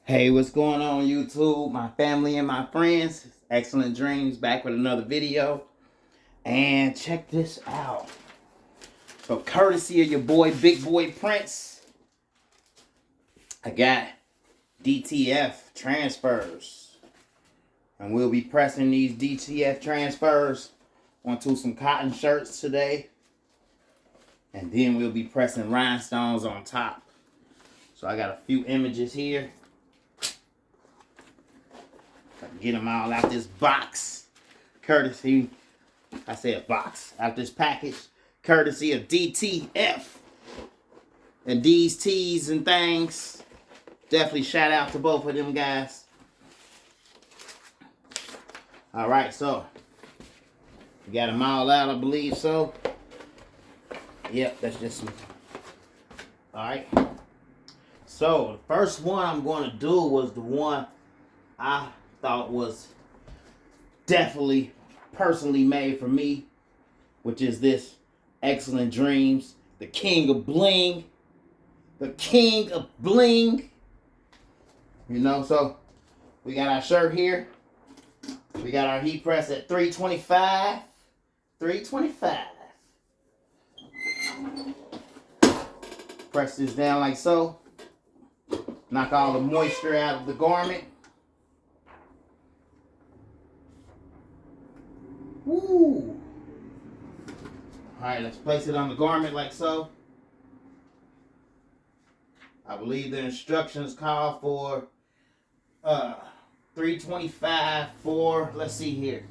Hey, what's going on YouTube, my family and my friends? Excellent Dreams back with another video. And check this out. So courtesy of your boy, Big Boy Prince, I got DTF transfers. And we'll be pressing these DTF transfers onto some cotton shirts today. And then we'll be pressing rhinestones on top. So I got a few images here. Get them all out this box, courtesy, I said box, out this package, courtesy of DTF. And these tees and things, definitely shout out to both of them guys. All right, so, we got them all out, I believe so. Yep, that's just some. All right. So, the first one I'm going to do was the one I thought was definitely personally made for me, which is this Excellent Dreamz, the king of bling, the king of bling. You know, so we got our shirt here. We got our heat press at 325. 325. Press this down like so. Knock all the moisture out of the garment. Woo! Alright, let's place it on the garment like so. I believe the instructions call for 325 for, let's see here.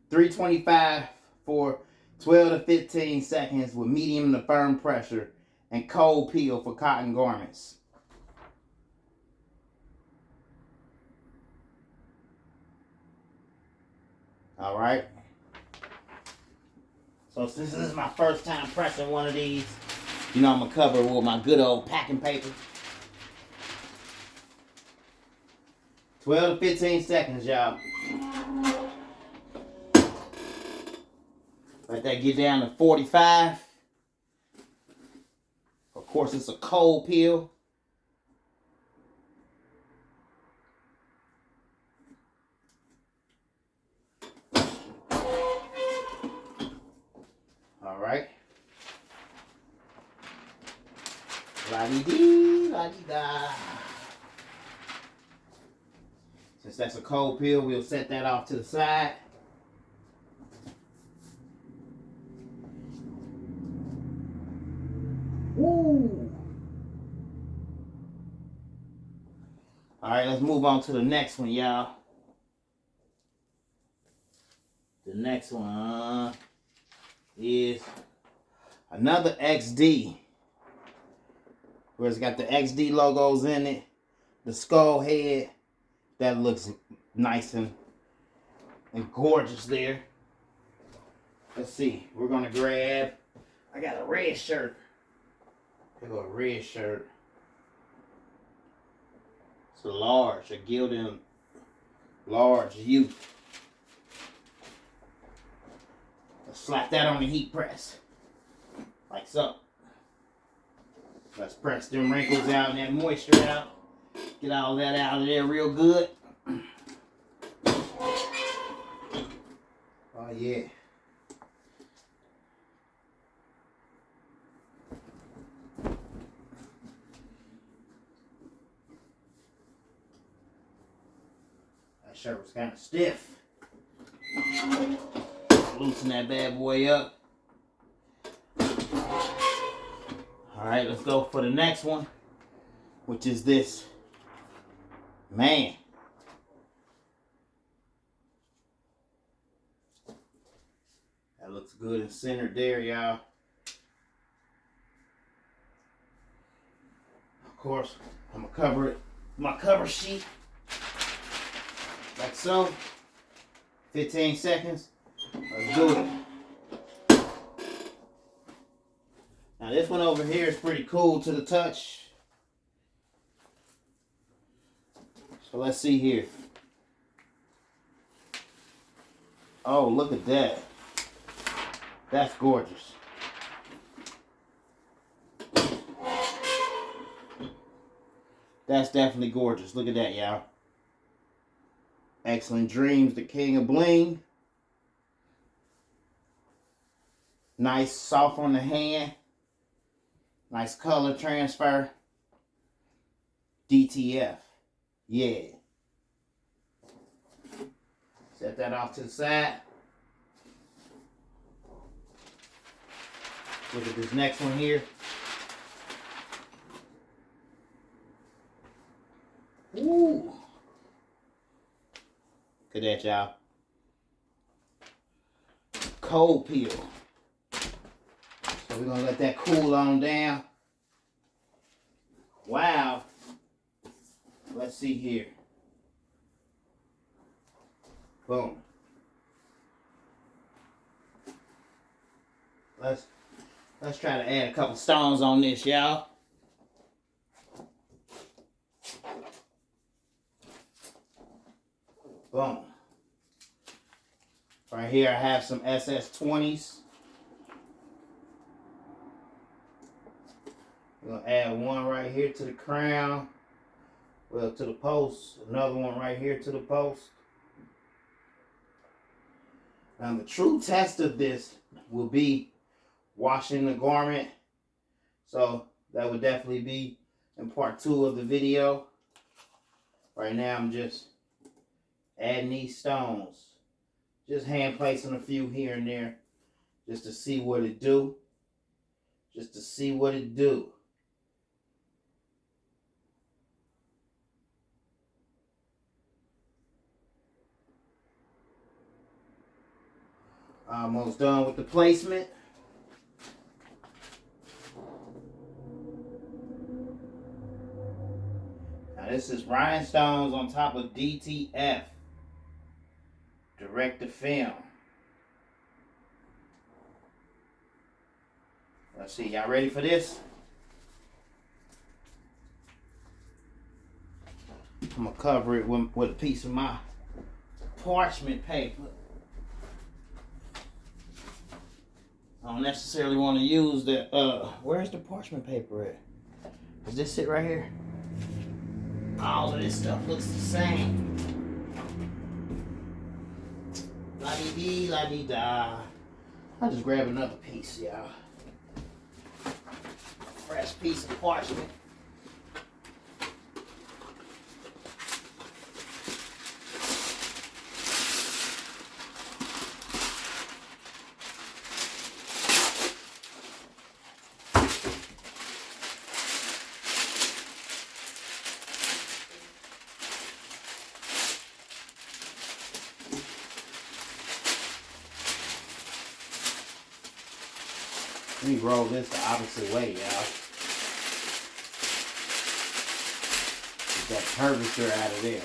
325 for 12 to 15 seconds with medium to firm pressure and cold peel for cotton garments. All right. So since this is my first time pressing one of these, you know I'm going to cover it with my good old packing paper. 12 to 15 seconds, y'all. Let that get down to 45. Of course, it's a cold peel. All right. La-dee-dee, la-dee-da. Since that's a cold peel, we'll set that off to the side. Woo! All right, let's move on to the next one, y'all. The next one is another XD, where it's got the XD logos in it, the skull head. That looks nice and gorgeous there. Let's see, we're gonna grab, I got a red shirt. I got a red shirt. It's a large, a gilded large U. Let's slap that on the heat press. Like so. Let's press them wrinkles out and that moisture out. Get all that out of there real good. Oh yeah. That shirt was kind of stiff. Loosen that bad boy up. Alright, let's go for the next one, which is this. Man. That looks good and centered there, y'all. Of course, I'm going to cover it, my cover sheet. Like so. 15 seconds. Let's do it. Now this one over here is pretty cool to the touch. So let's see here. Oh, look at that. That's gorgeous. That's definitely gorgeous. Look at that, y'all. Excellent Dreamz, the king of bling. Nice, soft on the hand. Nice color transfer. DTF. Yeah. Set that off to the side. Look at this next one here. Ooh. Look at that, y'all. Cold peel. So we're going to let that cool on down. Wow. Let's see here. Boom. Let's try to add a couple stones on this, y'all. Boom. Right here I have some SS20s. We're going to add one right here to the crown. Well, to the post. Another one right here to the post. Now the true test of this will be washing the garment. So that would definitely be in part 2 of the video. Right now I'm just adding these stones. Just hand placing a few here and there. Just to see what it do. Just to see what it do. Almost done with the placement. Now this is Rhinestones on top of DTF. Direct to film. Let's see, y'all ready for this? I'm gonna cover it with a piece of my parchment paper. I don't necessarily want to use the, where's the parchment paper at? Does this sit right here? All of this stuff looks the same. La-dee-dee, la-dee-da. I'll just grab another piece, y'all. Fresh piece of parchment. Let me roll this the opposite way, y'all. Get that curvature out of there.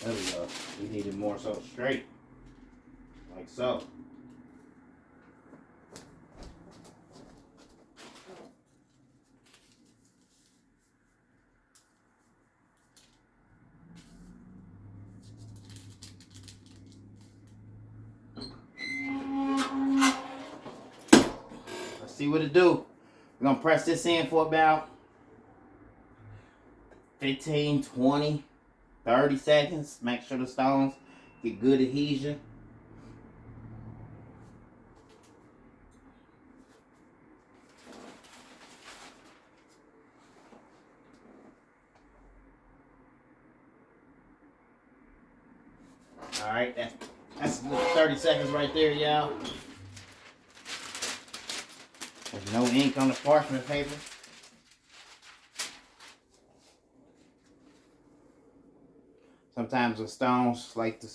There we go. We need it more so straight. Like so. See what it do. We're gonna press this in for about 15, 20, 30 seconds. Make sure the stones get good adhesion. Alright, that's 30 seconds right there, y'all. There's no ink on the parchment paper. Sometimes the stones like to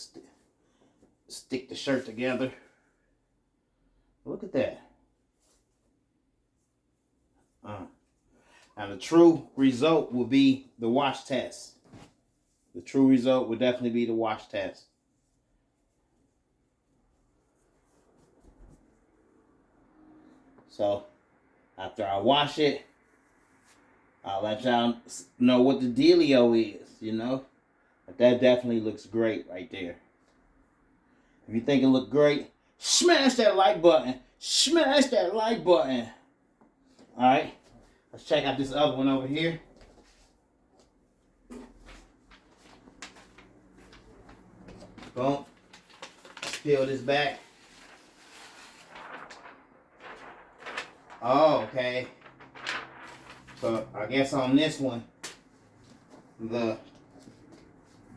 stick the shirt together. Look at that. Now the true result will be the wash test. The true result will definitely be the wash test. So, after I wash it, I'll let y'all know what the dealio is, you know? But that definitely looks great right there. If you think it looked great, Smash that like button. Smash that like button. Alright. Let's check out this other one over here. Boom. Peel this back. Oh, okay. So I guess on this one, the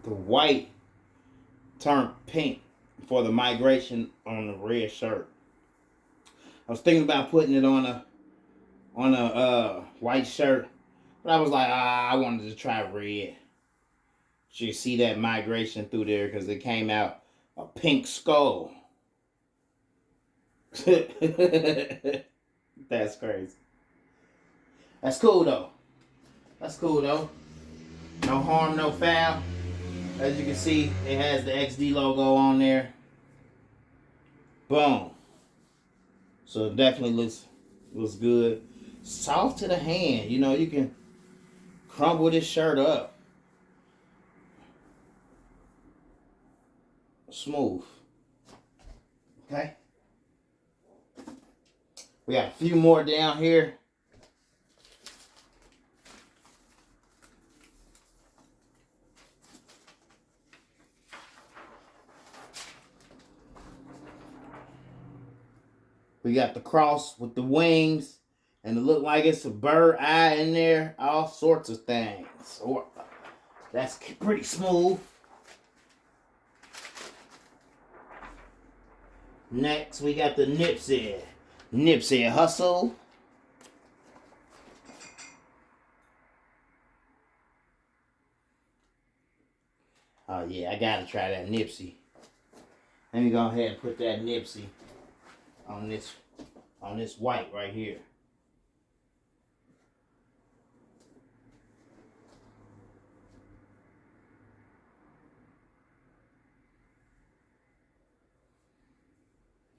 white turned pink for the migration on the red shirt. I was thinking about putting it on a white shirt, but I was like, I wanted to try red. So you see that migration through there because it came out a pink skull. That's crazy. That's cool though. That's cool though. No harm, no foul. As you can see, it has the XD logo on there. Boom. So it definitely looks good. Soft to the hand. You know, you can crumble this shirt up. Smooth. Okay. We got a few more down here. We got the cross with the wings, and it look like it's a bird eye in there. All sorts of things. That's pretty smooth. Next, we got the Nipsey. Nipsey Hussle. Oh yeah, I gotta try that Nipsey. Let me go ahead and put that Nipsey on this white right here.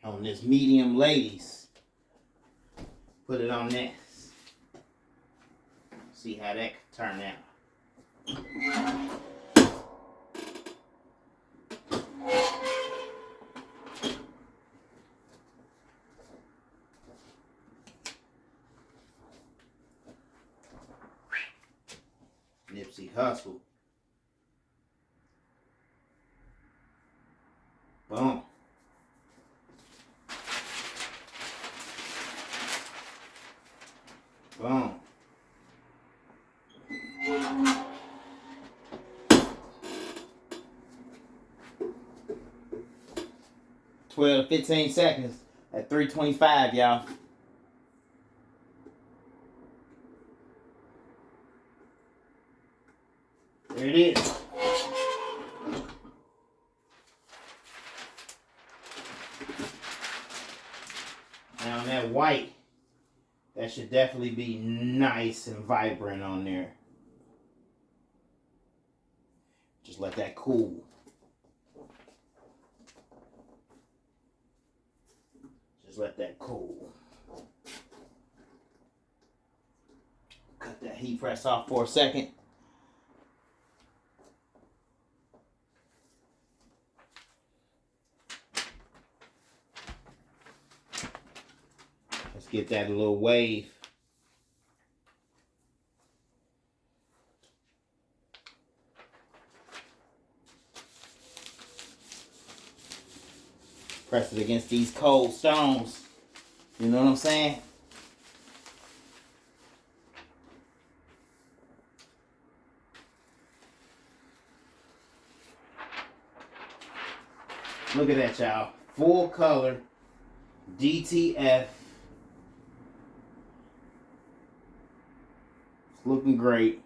On this medium ladies. Put it on this. See how that could turn out. Nipsey Hussle. Boom. Boom. $12 to 15 seconds at 325, y'all. There it is. Now that white, that should definitely be nice and vibrant on there. Just let that cool. Just let that cool. Cut that heat press off for a second. Let's get that a little wave. Press it against these cold stones. You know what I'm saying? Look at that, y'all. Full color DTF. It's looking great.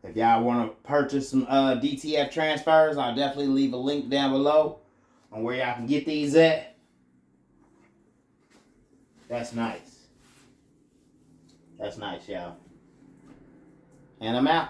If y'all want to purchase some DTF transfers, I'll definitely leave a link down below on where y'all can get these at. That's nice. That's nice, y'all. And I'm out.